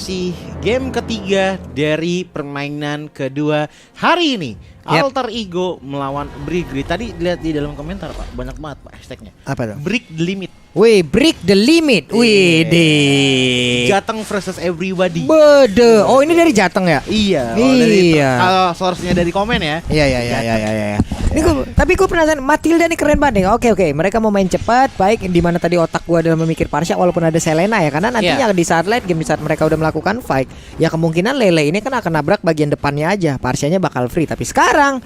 masih game ketiga dari permainan kedua hari ini. Alter Ego melawan Brigri. Tadi lihat di dalam komentar Pak, banyak banget Pak hashtagnya. Apa dong? Break the limit. Wih, break the limit. Wih, deh. Jateng versus everybody. Bede. Oh, ini dari Jateng ya? Iya. Iya. Kalau source-nya dari komen ya. Iya. Ini tapi gue penasaran, Matilda nih keren banget nih. Oke. Mereka mau main cepat, baik di mana tadi otak gue adalah memikir Parsha walaupun ada Selena ya, karena nantinya di saat late game, di saat mereka udah melakukan fight, ya kemungkinan Lele ini kan akan nabrak bagian depannya aja. Parshanya bakal free, tapi sekarang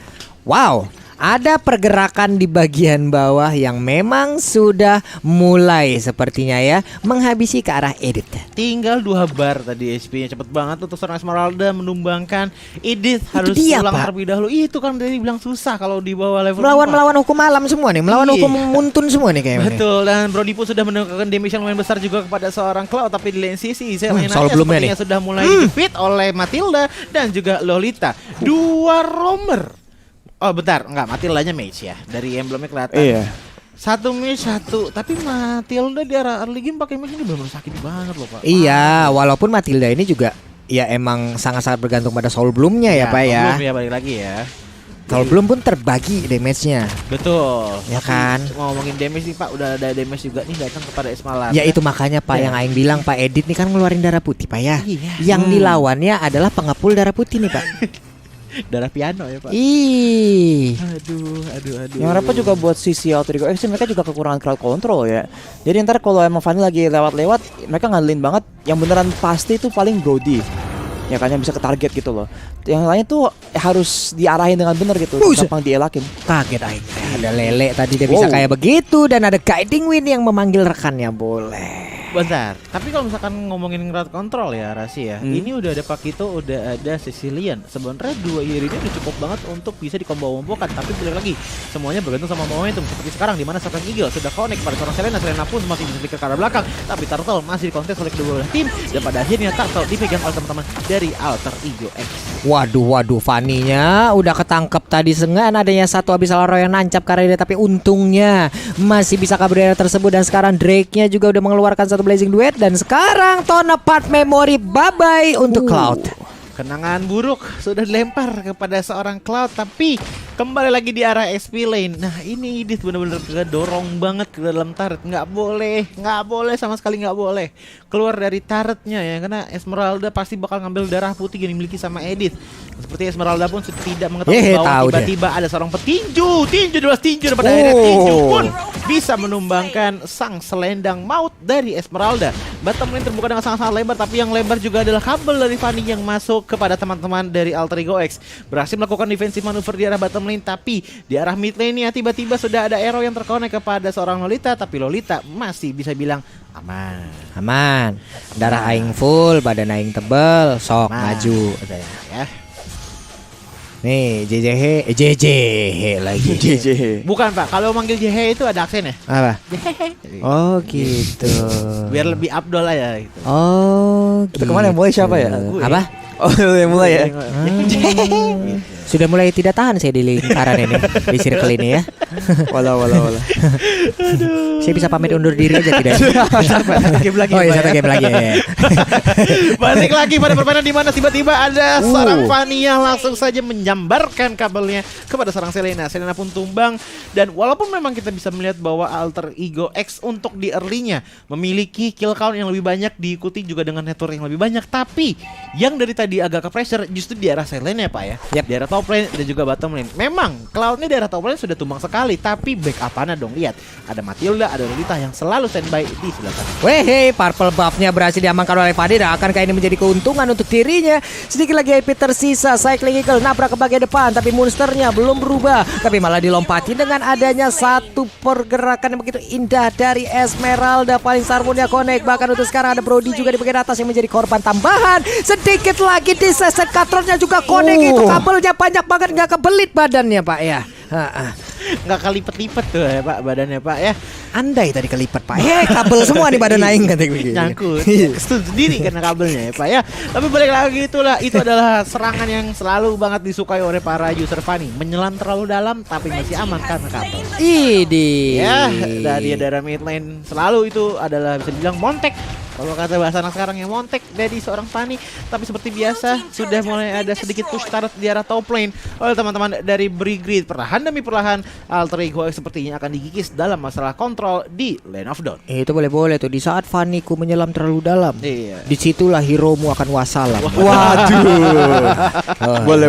wow, ada pergerakan di bagian bawah yang memang sudah mulai sepertinya ya menghabisi ke arah Edith. Tinggal 2 bar tadi SP-nya cepet banget untuk seorang Esmeralda menumbangkan Edith. Harus dia, pulang Pak. terlebih dahulu. Itu kan tadi bilang susah kalau di bawah level 4. Melawan hukum alam semua nih, melawan hukum muntun semua nih kayaknya. Betul, dan Brody pun sudah mendapatkan damage yang lumayan besar juga kepada seorang Cloud, tapi di lane sisi Selena sepertinya sudah mulai di-defeat oleh Matilda dan juga Lolita. 2 roamer. Oh bentar, enggak, Matildanya mage ya. Dari emblemnya kelihatan. Iya. 1 mage 1, tapi Matilda di arah early game pakai mage ini benar-benar sakit banget loh Pak. Iya, walaupun Matilda ini juga ya emang sangat-sangat bergantung pada Soul Bloom-nya ya Pak ya. Belum ya, balik lagi ya. Soul Bloom pun terbagi damage-nya. Betul. Ya kan? Ngomongin damage nih Pak, udah ada damage juga nih datang kepada Esmeralda. Ya itu makanya Pak yang Aing bilang Pak Edith nih kan ngeluarin darah putih Pak ya. Iya. Yang dilawannya adalah pengepul darah putih nih Pak. Darah piano ya Pak. Ih. Aduh. Yang harapan juga buat sisi Alter Ego X mereka juga kekurangan crowd control ya. Jadi ntar kalau emang Fanny lagi lewat-lewat, mereka ngandelin banget. Yang beneran pasti itu paling Brody. Ya kan yang bisa ke target gitu loh. Yang lainnya tuh harus diarahin dengan benar gitu. Gampang dielakin. Kaget Aing. Ada Lele tadi dia bisa kayak begitu, dan ada Guiding Wind yang memanggil rekannya boleh. Bentar, tapi kalau misalkan ngomongin crowd control ya Rasi ya, ini udah ada Pakito, udah ada Sicilian. Sebenarnya 2 hero ini udah cukup banget untuk bisa dikombo-kombokan, tapi balik lagi semuanya bergantung sama momentum. Seperti sekarang di mana seorang Eagle sudah connect pada seorang Selena pun masih bisa pikir ke arah belakang, tapi Turtle masih dikontes oleh kedua belah tim, dan pada akhirnya Turtle dipegang oleh teman-teman dari Alter Ego X. Waduh, Fanny-nya udah ketangkep tadi, sengan adanya satu Abyssal Roar yang nancap karena dia, tapi untungnya masih bisa kabur dari tersebut, dan sekarang Drake-nya juga udah mengeluarkan satu Blazing Duet, dan sekarang Tone Apart Memory bye-bye untuk Cloud. Kenangan buruk sudah dilempar kepada seorang Cloud, tapi kembali lagi di arah SP lane. Nah ini Edith benar-benar dorong banget ke dalam turret. Nggak boleh sama sekali nggak boleh keluar dari turretnya ya, karena Esmeralda pasti bakal ngambil darah putih yang dimiliki sama Edith. Seperti Esmeralda pun tidak mengetahui bahwa tiba-tiba ada seorang tinju dan pada akhirnya tinju pun bisa menumbangkan sang selendang maut dari Esmeralda. Bottom lane terbuka dengan sangat-sangat lebar, tapi yang lebar juga adalah kabel dari Fanny yang masuk kepada teman-teman dari Alter Ego X. Berhasil melakukan defensive manuver di arah bottom lane, tapi di arah mid lane ya tiba-tiba sudah ada arrow yang terkonek kepada seorang Lolita, tapi Lolita masih bisa bilang aman. Darah aing full, badan aing tebel, sok maju. Ya. Nih JJH lagi. JJ. Bukan Pak, kalau manggil JH itu ada aksen ya. Apa? Oh gitu. Biar lebih abdol aja gitu. Oh gitu. Itu kemana yang mulai siapa ya? Apa? Oh yang mulai ya. Sudah mulai tidak tahan saya di lingkaran ini, di circle ini ya. Wala. Saya bisa pamit undur diri aja tidak? Game lagi. Oh iya, satu game lagi ya. Balik lagi pada permainan di mana tiba-tiba ada seorang Fanny yang langsung saja menyambarkan kabelnya kepada seorang Selena. Selena pun tumbang, dan walaupun memang kita bisa melihat bahwa Alter Ego X untuk di early-nya memiliki kill count yang lebih banyak, diikuti juga dengan network yang lebih banyak, tapi yang dari tadi agak ke pressure justru di arah Selena ya Pak ya. Di arah top lane dan juga bottom lane. Memang Cloud-nya di arah top lane sudah tumbang sekali, tapi backup-nya dong, lihat. Ada Matilda, ada Lolita yang selalu standby di sebelah kanan. Weh, purple buff-nya berhasil diamankan oleh Fanny, dan akankah ini menjadi keuntungan untuk dirinya? Sedikit lagi HP tersisa, Cycling Eagle nabrak ke bagian depan, tapi monsternya belum berubah, tapi malah dilompati dengan adanya satu pergerakan yang begitu indah dari Esmeralda. Paling Sarmonia connect, bahkan untuk sekarang ada Brody juga di bagian atas yang menjadi korban tambahan. Sedikit lagi diseset, Katronnya juga connect, itu kabelnya banyak banget, nggak kebelit badannya Pak ya. Nggak kelipet-lipet tuh ya Pak badannya Pak ya. Andai tadi kelipat Pak. Kabel semua nih badan aing kata gue. Nyangkut. Sendiri karena kabelnya ya Pak ya. Tapi balik lagi itu adalah serangan yang selalu banget disukai oleh para user Fanny. Menyelam terlalu dalam tapi masih aman karena kabel. Idi. Ya, dari daerah mid lane selalu itu adalah bisa dibilang montek Kalau kata bahasa anak sekarang yang montek dari seorang Fanny. Tapi seperti biasa sudah mulai ada sedikit push turret di arah top lane oleh teman-teman dari Brigrid. Perlahan demi perlahan Alter Ego X sepertinya akan digigis dalam masalah kontrol di Lane of Dawn. Itu boleh-boleh tuh. Di saat Fanny-ku menyelam terlalu dalam, Iya. disitulah hero-mu akan wassalam. Waduh. Boleh.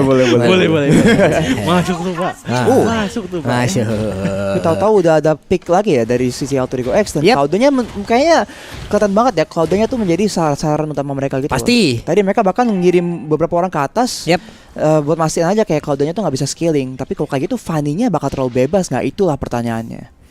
Masuk tuh Pak. Masuk tuh Pak. Masuk. Tapi tahu-tahu udah ada pick lagi ya dari sisi Alter Ego X dan Yep. Cloud-nya kayaknya kelihatan banget ya, Cloud-nya tuh menjadi sasaran utama mereka gitu. Pasti. Loh. Tadi mereka bahkan ngirim beberapa orang ke atas. Yep. Buat mastiin aja kayak Cloud-nya tuh nggak bisa scaling. Tapi kalau kayak gitu Fanny-nya bakal terlalu bebas nggak? Itulah pertanyaannya.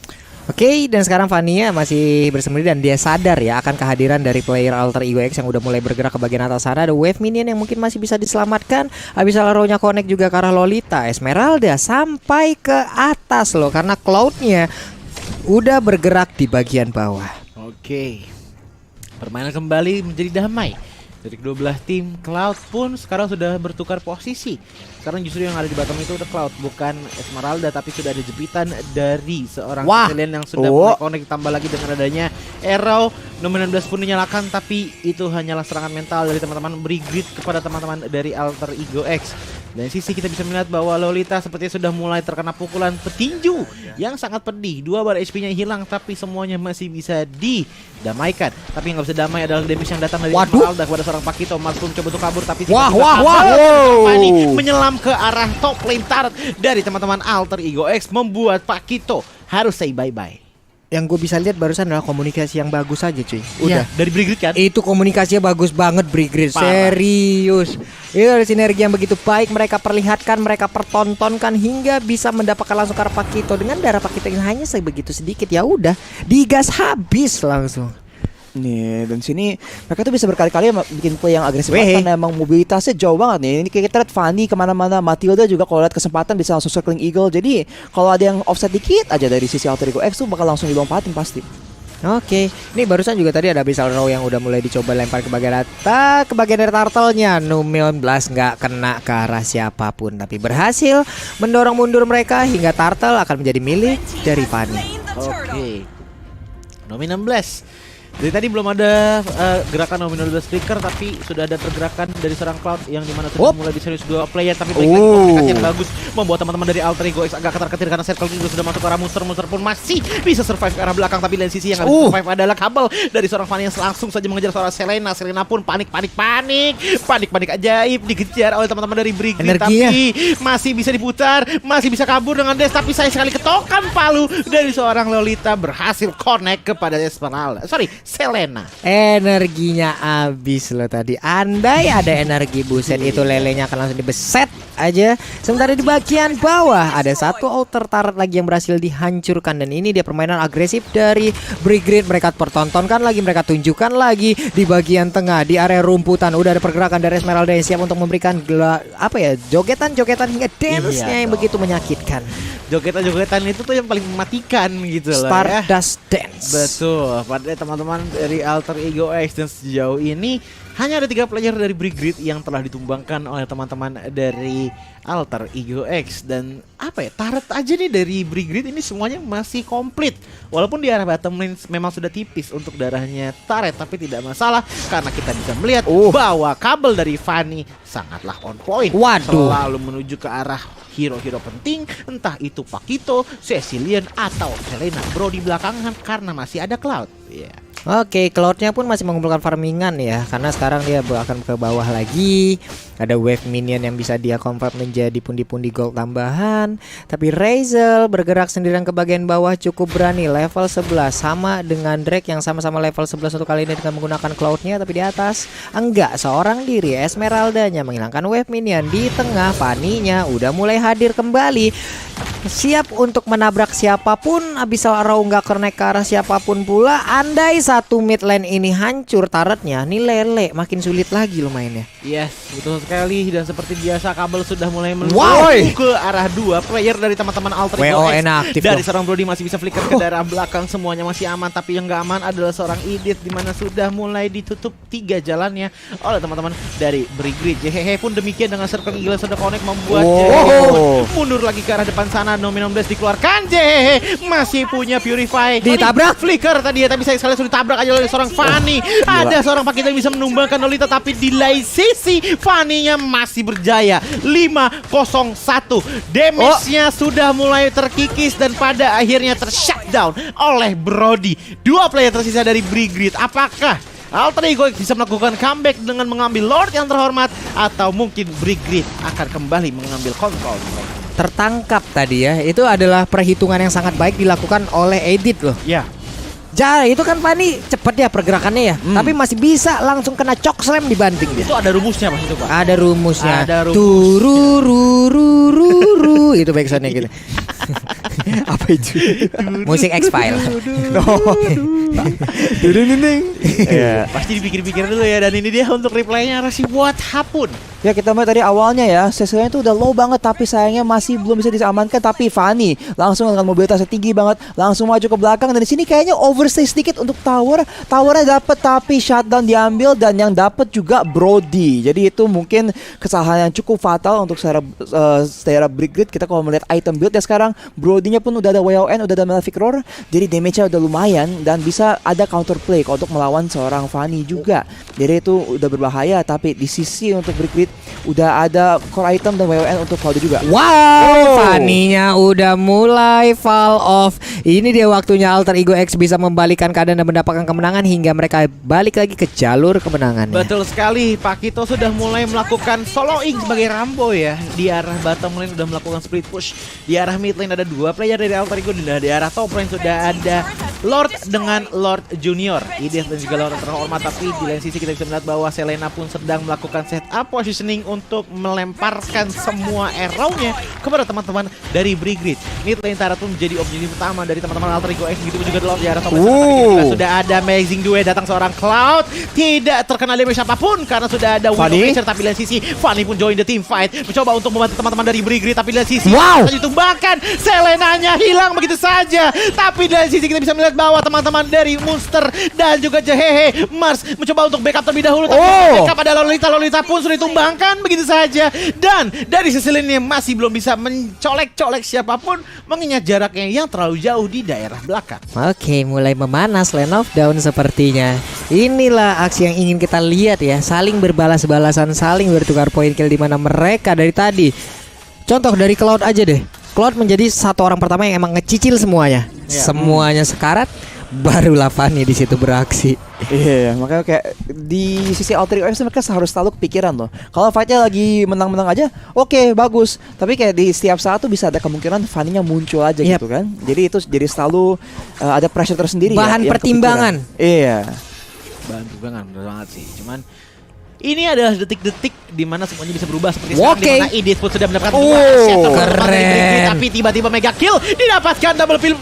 Oke, dan sekarang Fanny masih bersembunyi dan dia sadar ya akan kehadiran dari player Alter Ego X yang udah mulai bergerak ke bagian atas sana. Ada wave minion yang mungkin masih bisa diselamatkan. Abyssal Arrow-nya connect juga ke arah Lolita. Esmeralda sampai ke atas loh, karena Cloud-nya udah bergerak di bagian bawah. Oke. Permainan kembali menjadi damai. Dari kedua belah tim, Cloud pun sekarang sudah bertukar posisi. Sekarang justru yang ada di bottom itu udah Cloud, bukan Esmeralda, tapi sudah ada jepitan dari seorang Cecilian yang sudah mulai connect, tambah lagi dengan adanya Arrow. Nomor 16 pun dinyalakan, tapi itu hanyalah serangan mental dari teman-teman Brigrid kepada teman-teman dari Alter Ego X. Dan sisi kita bisa melihat bahwa Lolita sepertinya sudah mulai terkena pukulan petinju yang sangat pedih. 2 bar HP-nya hilang, tapi semuanya masih bisa didamaikan. Tapi yang nggak bisa damai adalah damage yang datang dari Esmeralda kepada seorang Pakito. Mark pun coba untuk kabur, tapi Fanny menyelam ke arah top lane turret dari teman-teman Alter Ego X, membuat Pakito harus say bye-bye. Yang gue bisa lihat barusan adalah komunikasi yang bagus aja cuy. Udah Dari Brigrid kan? Itu komunikasinya bagus banget Brigrid. Parah. Serius. Itu ada sinergi yang begitu baik. Mereka perlihatkan, mereka pertontonkan hingga bisa mendapatkan langsung ke arah Pakito. Dengan darah Pakito yang hanya sebegitu sedikit, ya udah digas habis langsung. Nih, dan sini mereka tuh bisa berkali-kali bikin play yang agresif karena emang mobilitasnya jauh banget nih. Ini kayak kita lihat Fanny kemana-mana, Matilda juga kalau lihat kesempatan bisa langsung circling Eagle. Jadi kalau ada yang offset dikit aja dari sisi Alter Ego X tuh bakal langsung dilompatin pasti. Oke, ini barusan juga tadi ada Abyssal Arrow yang udah mulai dicoba lempar ke bagian atas, ke bagian dari turtle-nya. Numil Blast nggak kena ke arah siapapun, tapi berhasil mendorong mundur mereka hingga turtle akan menjadi milik dari Fanny. Oke. Nomi 16. Dari tadi belum ada gerakan nominal speaker, tapi sudah ada pergerakan dari seorang Cloud yang dimana sudah mulai diserius 2 player, tapi baik lagi komunikasi yang bagus membuat teman-teman dari Alter Ego X agak ketar-ketir karena circle juga sudah masuk ke arah Monster pun masih bisa survive ke arah belakang, tapi dari sisi yang harus survive adalah kabel dari seorang Fanny yang langsung saja mengejar seorang Selena pun panik ajaib dikejar oleh teman-teman dari Brigrid, tapi masih bisa diputar, masih bisa kabur dengan dash, tapi saya sekali ketokan palu dari seorang Lolita berhasil connect kepada Selena. Energinya habis loh tadi. Andai ada energi buset itu lelenya akan langsung dibeset aja. Sementara di bagian bawah ada satu outer turret lagi yang berhasil dihancurkan, dan ini dia permainan agresif dari Brigrid. Mereka pertontonkan lagi, mereka tunjukkan lagi di bagian tengah di area rumputan. Udah ada pergerakan dari Esmeralda yang siap untuk memberikan jogetan hingga dance-nya yang begitu menyakitkan. Jogetan itu tuh yang paling mematikan gitu loh. Stardust Dance. Betul. Pada teman-teman dari Alter Ego X, dan sejauh ini hanya ada 3 player dari Brigrid yang telah ditumbangkan oleh teman-teman dari Alter Ego X. Dan turret aja nih dari Brigrid ini semuanya masih komplit. Walaupun di arah bottom lane memang sudah tipis untuk darahnya turret, tapi tidak masalah karena kita bisa melihat bahwa kabel dari Fanny sangatlah on point. Waduh. Selalu menuju ke arah hero-hero penting, entah itu Pakito, Cecilian atau Selena Bro di belakangan karena masih ada Cloud. Oke, Cloud-nya pun masih mengumpulkan farmingan ya, karena sekarang dia akan ke bawah lagi. Ada wave minion yang bisa dia convert menjadi pundi-pundi gold tambahan. Tapi Razel bergerak sendirian ke bagian bawah cukup berani, level 11 sama dengan Drake yang sama-sama level 11 untuk kali ini dengan menggunakan Cloud-nya. Tapi di atas enggak seorang diri, Esmeraldanya menghilangkan wave minion. Di tengah Fanny-nya udah mulai hadir kembali, siap untuk menabrak siapapun. Abyssal Arrow nggak connect ke arah siapapun pula. Andai satu mid lane ini hancur turretnya, nih lele makin sulit lagi lo mainnya. Yes, betul sekali. Dan seperti biasa kabel sudah mulai menuju ke arah 2 player dari teman-teman Alter Ego X. Dari seorang Brody masih bisa flicker ke daerah belakang, semuanya masih aman. Tapi yang nggak aman adalah seorang Edith, dimana sudah mulai ditutup 3 jalannya oleh teman-teman dari Brigrid. Hehehe pun demikian dengan circle Eagle sudah connect, membuat mundur lagi ke arah depan sana. Nominom Blast dikeluarkan. Jehehe, masih punya Purify. Ditabrak. Flicker tadi ya, tapi saya sekali sudah ditabrak aja oleh seorang Fanny. Ada seorang Pakito yang bisa menumbangkan Lolita, tapi di lain sisi Fanny-nya masih berjaya. 5-0-1. Damage-nya sudah mulai terkikis dan pada akhirnya tershutdown oleh Brody. Dua player tersisa dari Brigrid. Apakah Alter Ego bisa melakukan comeback dengan mengambil Lord yang terhormat, atau mungkin Brigrid akan kembali mengambil kontrol? Tertangkap tadi ya. Itu adalah perhitungan yang sangat baik dilakukan oleh Edit loh. Ya. Itu kan Fanny cepet ya pergerakannya ya. Tapi masih bisa langsung kena chok slam dibanting dia. Itu ada rumusnya Mas itu Pak. Ada rumusnya. Ada rumus. Turururururu itu backsoundnya gitu. Apa itu? Musik X-File. Ya. Pasti dipikir-pikir dulu ya. Dan ini dia untuk replaynya Rasi What Happened. Ya kita melihat tadi awalnya ya, CC-nya itu udah low banget tapi sayangnya masih belum bisa diamankan. Tapi Fanny langsung dengan mobilitasnya tinggi banget, langsung maju ke belakang, dan di sini kayaknya overstay sedikit untuk tower. Towernya dapat tapi shutdown diambil, dan yang dapat juga Brody. Jadi itu mungkin kesalahan yang cukup fatal untuk secara Brigrid. Kita kalau melihat item build ya sekarang, Brody-nya pun udah ada WON, udah ada Malefic Roar, jadi damage-nya udah lumayan dan bisa ada counterplay untuk melawan seorang Fanny juga. Jadi itu udah berbahaya, tapi di sisi untuk Brigrid udah ada core item dan WON untuk Cloud juga. Wow, Fanny-nya udah mulai fall off. Ini dia waktunya Alter Ego X bisa membalikan keadaan dan mendapatkan kemenangan hingga mereka balik lagi ke jalur kemenangannya. Betul sekali, Pakito sudah mulai melakukan soloing sebagai Rambo ya. Di arah bottom lane sudah melakukan split push. Di arah mid lane ada dua player dari Alter Ego, dan di arah top lane sudah ada Lord dengan Lord Junior, Edith dan juga Lord terhormat. Tapi di lain sisi kita bisa melihat bahwa Selena pun sedang melakukan setup positioning untuk melemparkan semua arrow-nya kepada teman-teman dari Brigrid. Mid lane Tara pun menjadi objektif utama dari teman-teman Alter Ego X, begitu juga di Lord di arah top lane. Sudah ada amazing duet, datang seorang Cloud, tidak terkena damage apapun karena sudah ada Wind of Nature. Tapi di lain sisi Fanny pun join the team fight, mencoba untuk membantu teman-teman dari Brigrid. Tapi di lain sisi ditumbangkan, Selenanya hilang begitu saja. Tapi di lain sisi kita bisa melihat bahwa teman-teman dari Monster dan juga Jehehe Mars mencoba untuk backup terlebih dahulu. Tapi backup ada Lolita pun sudah ditumbangkan begitu saja. Dan dari sisi lainnya masih belum bisa mencolek-colek siapapun mengingat jaraknya yang terlalu jauh di daerah belakang. Oke, mulai memanas Lane of Dawn sepertinya. Inilah aksi yang ingin kita lihat ya, saling berbalas-balasan, saling bertukar poin kill, di mana mereka dari tadi. Contoh dari Cloud aja deh. Cloud menjadi satu orang pertama yang emang ngecicil semuanya. Semuanya sekarat, barulah Fanny di situ beraksi. Iya, makanya kayak di sisi Alter Ego mereka harus selalu kepikiran loh. Kalau fightnya lagi menang-menang aja, oke, bagus. Tapi kayak di setiap saat tuh bisa ada kemungkinan Fanny-nya muncul aja gitu kan. Jadi itu jadi selalu ada pressure tersendiri. Bahan ya, pertimbangan. Iya. Bahan pertimbangan, bener banget sih. Cuman ini adalah detik-detik di mana semuanya bisa berubah seperti sekarang, di mana Edith pun sudah mendapatkan dua shatter keren. tapi tiba-tiba mega kill didapatkan, double kill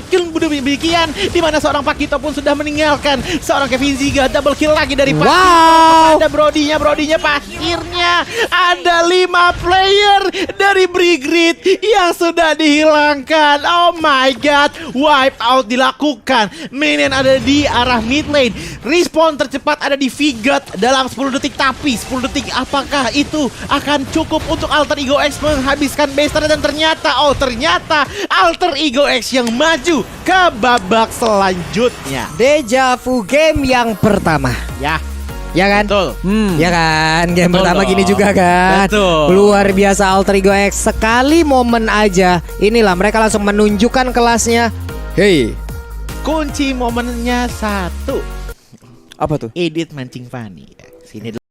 demikian, di mana seorang Pakito pun sudah meninggalkan seorang Kevin Ziga. Double kill lagi dari Pakito. Ada Brody-nya akhirnya ada 5 player dari Brigrid yang sudah dihilangkan. Oh my god, wipe out dilakukan. Minion ada di arah mid lane, respawn tercepat ada di Vigat dalam 10 detik. Tapi 10 detik apakah itu akan cukup untuk Alter Ego X menghabiskan base turret? Dan ternyata Alter Ego X yang maju ke babak selanjutnya. Deja vu game yang pertama. Ya kan? Betul. Ya kan? Game Betul pertama dong. gini juga kan? Betul. Luar biasa Alter Ego X. Sekali momen aja, inilah mereka langsung menunjukkan kelasnya. Hey, Kunci momennya satu. Apa tuh? Edith mancing Fanny. Sini